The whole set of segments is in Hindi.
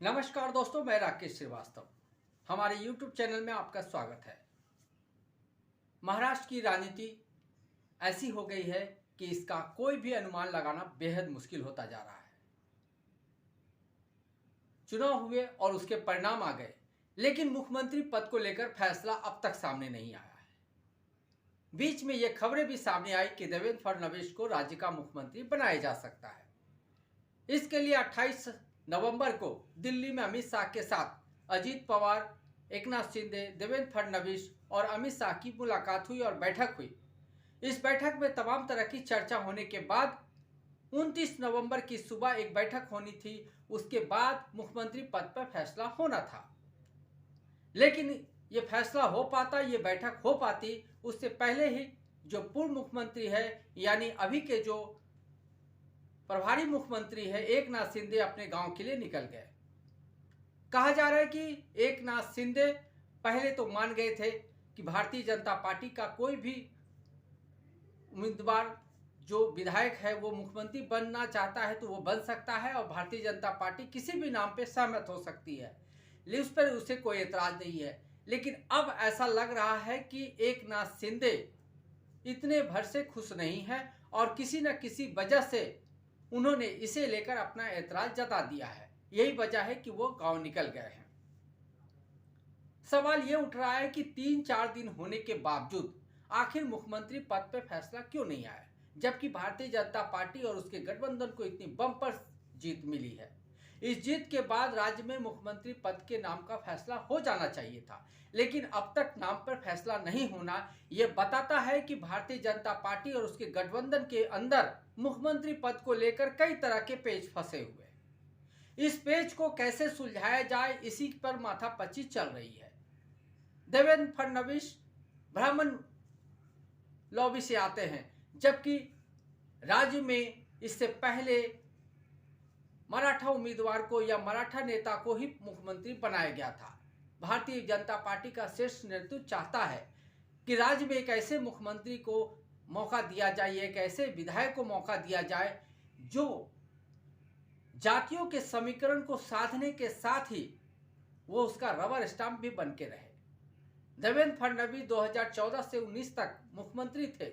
नमस्कार दोस्तों, मैं राकेश श्रीवास्तव। हमारे YouTube चैनल में आपका स्वागत है। महाराष्ट्र की राजनीति ऐसी हो गई है कि इसका कोई भी अनुमान लगाना बेहद मुश्किल होता जा रहा है। चुनाव हुए और उसके परिणाम आ गए, लेकिन मुख्यमंत्री पद को लेकर फैसला अब तक सामने नहीं आया है। बीच में ये खबरें भी सामने आई कि देवेंद्र फडणवीस को राज्य का मुख्यमंत्री बनाया जा सकता है। इसके लिए 28 नवंबर को दिल्ली में अमित शाह के साथ अजीत पवार, एकनाथ शिंदे, देवेंद्र फडणवीस और अमित शाह की मुलाकात हुई और बैठक हुई। इस बैठक में तमाम तरह की चर्चा होने के बाद 29 नवंबर की सुबह एक बैठक होनी थी। उसके बाद मुख्यमंत्री पद पर फैसला होना था, लेकिन ये फैसला हो पाता, ये बैठक हो पाती, उससे पहले ही जो पूर्व मुख्यमंत्री है यानी अभी के जो प्रभारी मुख्यमंत्री है एकनाथ शिंदे अपने गांव के लिए निकल गए। कहा जा रहा है कि एकनाथ शिंदे पहले तो मान गए थे कि भारतीय जनता पार्टी का कोई भी उम्मीदवार जो विधायक है वो मुख्यमंत्री बनना चाहता है तो वो बन सकता है और भारतीय जनता पार्टी किसी भी नाम पे सहमत हो सकती है, उस पर उसे कोई एतराज नहीं है। लेकिन अब ऐसा लग रहा है कि एकनाथ शिंदे इतने भर से खुश नहीं है और किसी न किसी वजह से उन्होंने इसे लेकर अपना एतराज जता दिया है। यही वजह है कि वो गांव निकल गए हैं। सवाल ये उठ रहा है कि 3-4 दिन होने के बावजूद आखिर मुख्यमंत्री पद पर फैसला क्यों नहीं आया, जबकि भारतीय जनता पार्टी और उसके गठबंधन को इतनी बम्पर जीत मिली है। इस जीत के बाद राज्य में मुख्यमंत्री पद के नाम का फैसला हो जाना चाहिए था, लेकिन अब तक नाम पर फैसला नहीं होना यह बताता है कि भारतीय जनता पार्टी और उसके गठबंधन के अंदर मुख्यमंत्री पद को लेकर कई तरह के पेच फंसे हुए। इस पेच को कैसे सुलझाया जाए, इसी पर माथापच्ची चल रही है। देवेंद्र फडणवीस ब्राह्मण लॉबी से आते हैं, जबकि राज्य में इससे पहले मराठा उम्मीदवार को या मराठा नेता को ही मुख्यमंत्री बनाया गया था। भारतीय जनता पार्टी का शीर्ष नेतृत्व चाहता है कि राज्य में एक ऐसे मुख्यमंत्री को मौका दिया जाए, एक ऐसे विधायक को मौका दिया जाए जो जातियों के समीकरण को साधने के साथ ही वो उसका रबर स्टाम्प भी बन के रहे। देवेंद्र फडणवीस 2014 से 19 तक मुख्यमंत्री थे,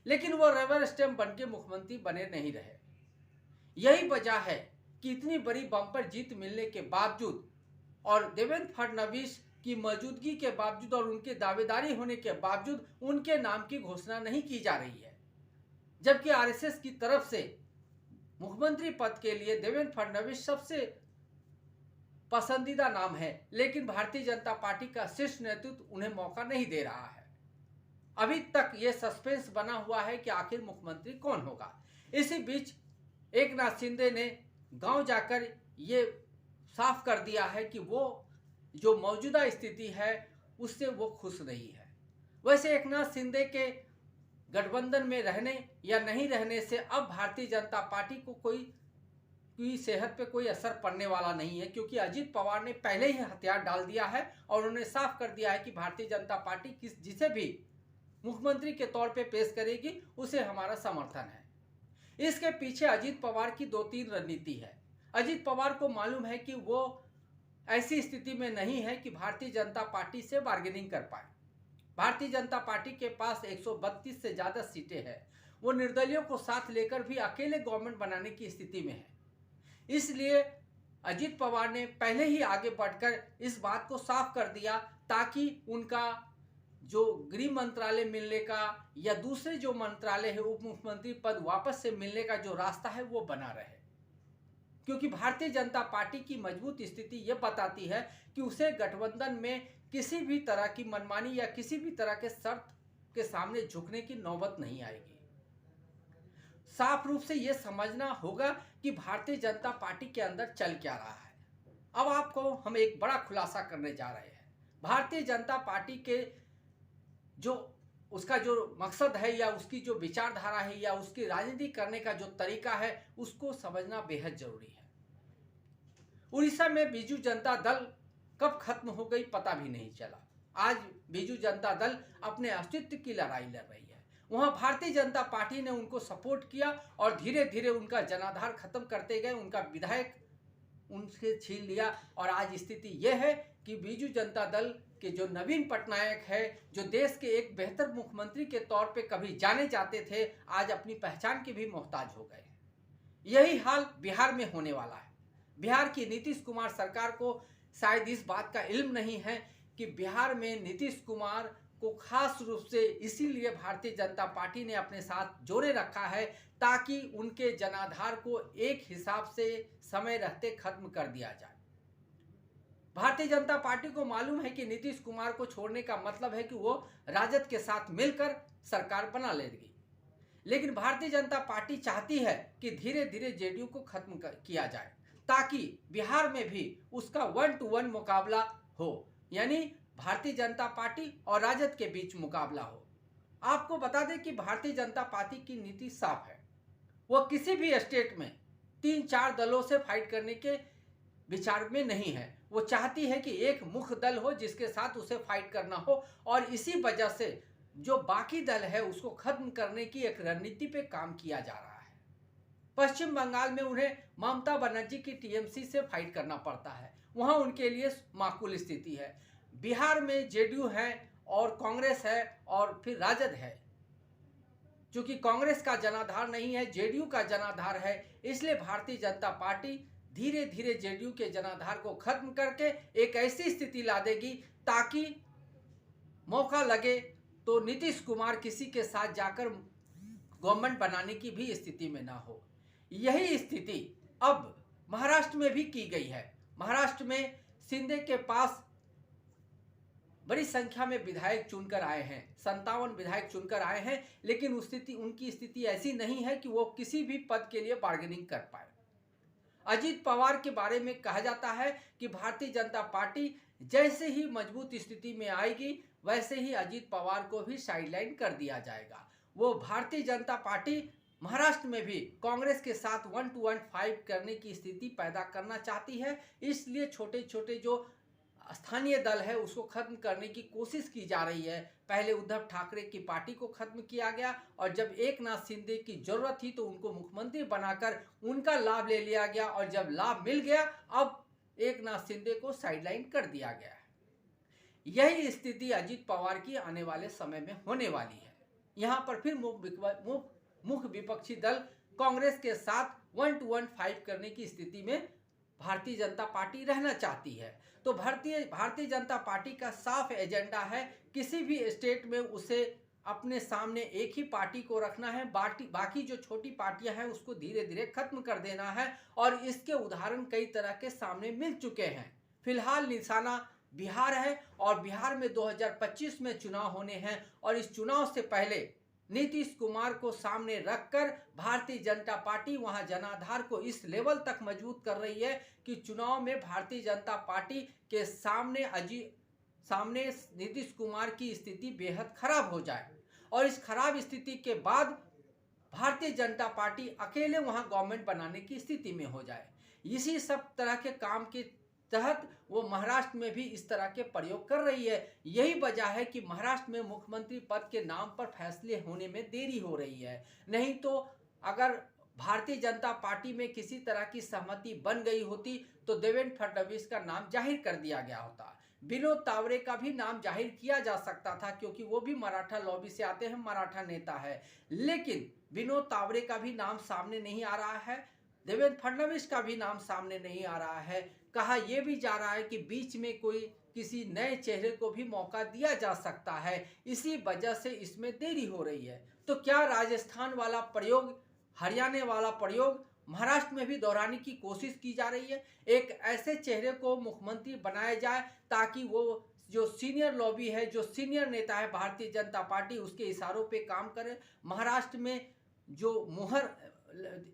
लेकिन वो रबर स्टाम्प बन के मुख्यमंत्री बने नहीं रहे। यही वजह है कि इतनी बड़ी बम्पर जीत मिलने के बावजूद और देवेंद्र फडणवीस की मौजूदगी के बावजूद और उनके दावेदारी होने के बावजूद उनके नाम की घोषणा नहीं की जा रही है, जबकि आरएसएस की तरफ से मुख्यमंत्री पद के लिए देवेंद्र फडणवीस सबसे पसंदीदा नाम है, लेकिन भारतीय जनता पार्टी का शीर्ष नेतृत्व उन्हें मौका नहीं दे रहा है। अभी तक ये सस्पेंस बना हुआ है कि आखिर मुख्यमंत्री कौन होगा। इसी बीच एकनाथ शिंदे ने गांव जाकर ये साफ कर दिया है कि वो जो मौजूदा स्थिति है उससे वो खुश नहीं है। वैसे एकनाथ शिंदे के गठबंधन में रहने या नहीं रहने से अब भारतीय जनता पार्टी को कोई सेहत पे कोई असर पड़ने वाला नहीं है, क्योंकि अजीत पवार ने पहले ही हथियार डाल दिया है और उन्होंने साफ कर दिया है कि भारतीय जनता पार्टी जिसे भी मुख्यमंत्री के तौर पे पेश करेगी उसे हमारा समर्थन है। इसके पीछे अजीत पवार की 2-3 रणनीति है। अजीत पवार को मालूम है कि वो ऐसी स्थिति में नहीं है कि भारतीय जनता पार्टी से बार्गेनिंग कर पाए। भारतीय जनता पार्टी के पास 132 से ज़्यादा सीटें हैं। वो निर्दलियों को साथ लेकर भी अकेले गवर्नमेंट बनाने की स्थिति में है। इसलिए अजीत पवार ने पहले ही आगे बढ़कर इस बात को साफ कर दिया ताकि उनका जो गृह मंत्रालय मिलने का या दूसरे जो मंत्रालय है उप मुख्यमंत्री पद वापस से मिलने का जो रास्ता है वो बना रहे, क्योंकि भारतीय जनता पार्टी की मजबूत स्थिति ये बताती है कि उसे गठबंधन में किसी भी तरह की मनमानी या किसी भी तरह के शर्त के सामने झुकने की नौबत नहीं आएगी। साफ रूप से ये समझना होगा कि भारतीय जनता पार्टी के अंदर चल क्या रहा है। अब आपको हम एक बड़ा खुलासा करने जा रहे हैं। भारतीय जनता पार्टी के जो उसका जो मकसद है या उसकी जो विचारधारा है या उसकी राजनीति करने का जो तरीका है उसको समझना बेहद जरूरी है। उड़ीसा में बीजू जनता दल कब खत्म हो गई पता भी नहीं चला। आज बीजू जनता दल अपने अस्तित्व की लड़ाई लड़ रही है। वहां भारतीय जनता पार्टी ने उनको सपोर्ट किया और धीरे धीरे उनका जनाधार खत्म करते गए। उनका विधायक उनसे छीन लिया। और आज स्थिति यह है कि बीजू जनता दल के जो नवीन पटनायक है, जो देश के एक बेहतर मुख्यमंत्री के तौर पे कभी जाने जाते थे, आज अपनी पहचान के भी मोहताज हो गए। यही हाल बिहार में होने वाला है। बिहार की नीतीश कुमार सरकार को शायद इस बात का इल्म नहीं है कि बिहार में नीतीश कुमार को खास रूप से इसीलिए भारतीय जनता पार्टी ने अपने साथ जोड़े रखा है ताकि उनके जनाधार को एक हिसाब से समय रहते खत्म कर दिया जाए। भारतीय जनता पार्टी को मालूम है कि नीतीश कुमार को छोड़ने का मतलब है कि वो राजद के साथ मिलकर सरकार बना लेगी, लेकिन भारतीय जनता पार्टी चाहती है कि धीरे धीरे जेडीयू को खत्म किया जाए ताकि बिहार में भी उसका 1-to-1 मुकाबला हो, यानी भारतीय जनता पार्टी और राजद के बीच मुकाबला हो। आपको बता दें कि भारतीय जनता पार्टी की नीति साफ है, वो किसी भी स्टेट में 3-4 दलों से फाइट करने के विचार में नहीं है। वो चाहती है कि एक मुख्य दल हो जिसके साथ उसे फाइट करना हो, और इसी वजह से जो बाकी दल है उसको खत्म करने की एक रणनीति पे काम किया जा रहा है। पश्चिम बंगाल में उन्हें ममता बनर्जी की टीएमसी से फाइट करना पड़ता है, वहां उनके लिए माकूल स्थिति है। बिहार में जेडीयू है और कांग्रेस है और फिर राजद है। चूंकि कांग्रेस का जनाधार नहीं है, जेडीयू का जनाधार है, इसलिए भारतीय जनता पार्टी धीरे धीरे जेडीयू के जनाधार को खत्म करके एक ऐसी स्थिति ला देगी ताकि मौका लगे तो नीतीश कुमार किसी के साथ जाकर गवर्नमेंट बनाने की भी स्थिति में ना हो। यही स्थिति अब महाराष्ट्र में भी की गई है। महाराष्ट्र में शिंदे के पास बड़ी संख्या में विधायक चुनकर आए हैं, 57 विधायक चुनकर आए हैं, लेकिन उनकी स्थिति ऐसी नहीं है कि वो किसी भी पद के लिए बार्गेनिंग कर पाए। अजीत पवार के बारे में कहा जाता है कि भारतीय जनता पार्टी जैसे ही मजबूत स्थिति में आएगी वैसे ही अजीत पवार को भी साइडलाइन कर दिया जाएगा। वो भारतीय जनता पार्टी महाराष्ट्र में भी कांग्रेस के साथ 1-to-1 फाइट करने की स्थिति पैदा करना चाहती है, इसलिए छोटे छोटे जो स्थानीय दल है उसको खत्म करने की कोशिश की जा रही है। पहले उद्धव ठाकरे की पार्टी को खत्म किया गया और जब एकनाथ शिंदे की जरूरत थी तो उनको मुख्यमंत्री बनाकर उनका लाभ ले लिया गया, और जब लाभ मिल गया अब एकनाथ शिंदे को साइडलाइन कर दिया गया है। यही स्थिति अजीत पवार की आने वाले समय में होने वाली है। यहाँ पर फिर मुख्य विपक्षी दल कांग्रेस के साथ 1-to-1 फाइट करने की स्थिति में भारतीय जनता पार्टी रहना चाहती है। तो भारतीय जनता पार्टी का साफ एजेंडा है, किसी भी स्टेट में उसे अपने सामने एक ही पार्टी को रखना है, बाकी जो छोटी पार्टियां हैं उसको धीरे धीरे खत्म कर देना है, और इसके उदाहरण कई तरह के सामने मिल चुके हैं। फिलहाल निशाना बिहार है और बिहार में 2025 में चुनाव होने हैं, और इस चुनाव से पहले नीतीश कुमार को सामने रखकर भारतीय जनता पार्टी वहां जनाधार को इस लेवल तक मजबूत कर रही है कि चुनाव में भारतीय जनता पार्टी के सामने नीतीश कुमार की स्थिति बेहद खराब हो जाए, और इस खराब स्थिति के बाद भारतीय जनता पार्टी अकेले वहां गवर्नमेंट बनाने की स्थिति में हो जाए। इसी सब तरह के काम के तहत वो महाराष्ट्र में भी इस तरह के प्रयोग कर रही है। यही वजह है कि महाराष्ट्र में मुख्यमंत्री पद के नाम पर फैसले होने में देरी हो रही है। नहीं तो अगर भारतीय जनता पार्टी में किसी तरह की सहमति बन गई होती तो देवेंद्र फडणवीस का नाम जाहिर कर दिया गया होता। विनोद तावरे का भी नाम जाहिर किया जा सकता था क्योंकि वो भी मराठा लॉबी से आते हैं, मराठा नेता है, लेकिन विनोद तावरे का भी नाम सामने नहीं आ रहा है, देवेंद्र फडणवीस का भी नाम सामने नहीं आ रहा है। कहा यह भी जा रहा है कि बीच में कोई किसी नए चेहरे को भी मौका दिया जा सकता है, इसी वजह से इसमें देरी हो रही है। तो क्या राजस्थान वाला प्रयोग, हरियाणा वाला प्रयोग महाराष्ट्र में भी दोहराने की कोशिश की जा रही है? एक ऐसे चेहरे को मुख्यमंत्री बनाया जाए ताकि वो जो सीनियर लॉबी है, जो सीनियर नेता है भारतीय जनता पार्टी, उसके इशारों पे काम करे। महाराष्ट्र में जो मुहर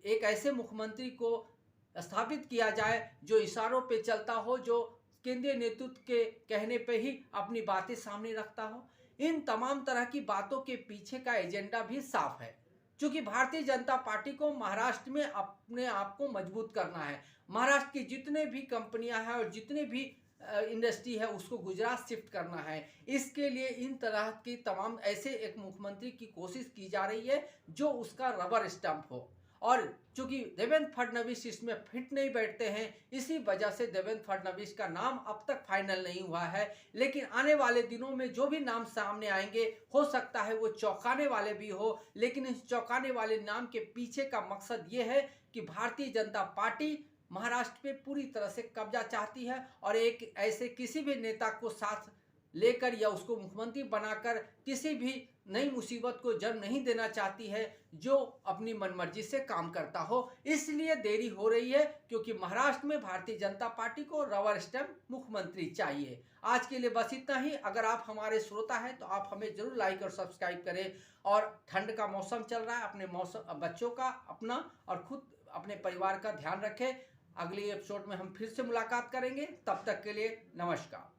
एक ऐसे मुख्यमंत्री को स्थापित किया जाए जो इशारों पे चलता हो, जो केंद्रीय नेतृत्व के कहने पे ही अपनी बातें सामने रखता हो। इन तमाम तरह की बातों के पीछे का एजेंडा भी साफ है, क्योंकि भारतीय जनता पार्टी को महाराष्ट्र में अपने आप को मजबूत करना है। महाराष्ट्र की जितने भी कंपनियां हैं और जितने भी इंडस्ट्री है उसको गुजरात शिफ्ट करना है। इसके लिए इन तरह की तमाम ऐसे एक मुख्यमंत्री की कोशिश की जा रही है जो उसका रबर स्टंप हो। और चूंकि देवेंद्र फडणवीस इसमें फिट नहीं बैठते हैं, इसी वजह से देवेंद्र फडणवीस का नाम अब तक फाइनल नहीं हुआ है। लेकिन आने वाले दिनों में जो भी नाम सामने आएंगे, हो सकता है वो चौंकाने वाले भी हो, लेकिन इस चौंकाने वाले नाम के पीछे का मकसद ये है कि भारतीय जनता पार्टी महाराष्ट्र पे पूरी तरह से कब्जा चाहती है और एक ऐसे किसी भी नेता को साथ लेकर या उसको मुख्यमंत्री बनाकर किसी भी नई मुसीबत को जन्म नहीं देना चाहती है जो अपनी मनमर्जी से काम करता हो। इसलिए देरी हो रही है, क्योंकि महाराष्ट्र में भारतीय जनता पार्टी को रबर स्टैम्प मुख्यमंत्री चाहिए। आज के लिए बस इतना ही। अगर आप हमारे श्रोता हैं तो आप हमें जरूर लाइक और सब्सक्राइब करें। और ठंड का मौसम चल रहा है, अपने बच्चों का, अपना और खुद अपने परिवार का ध्यान रखें। अगली एपिसोड में हम फिर से मुलाकात करेंगे। तब तक के लिए नमस्कार।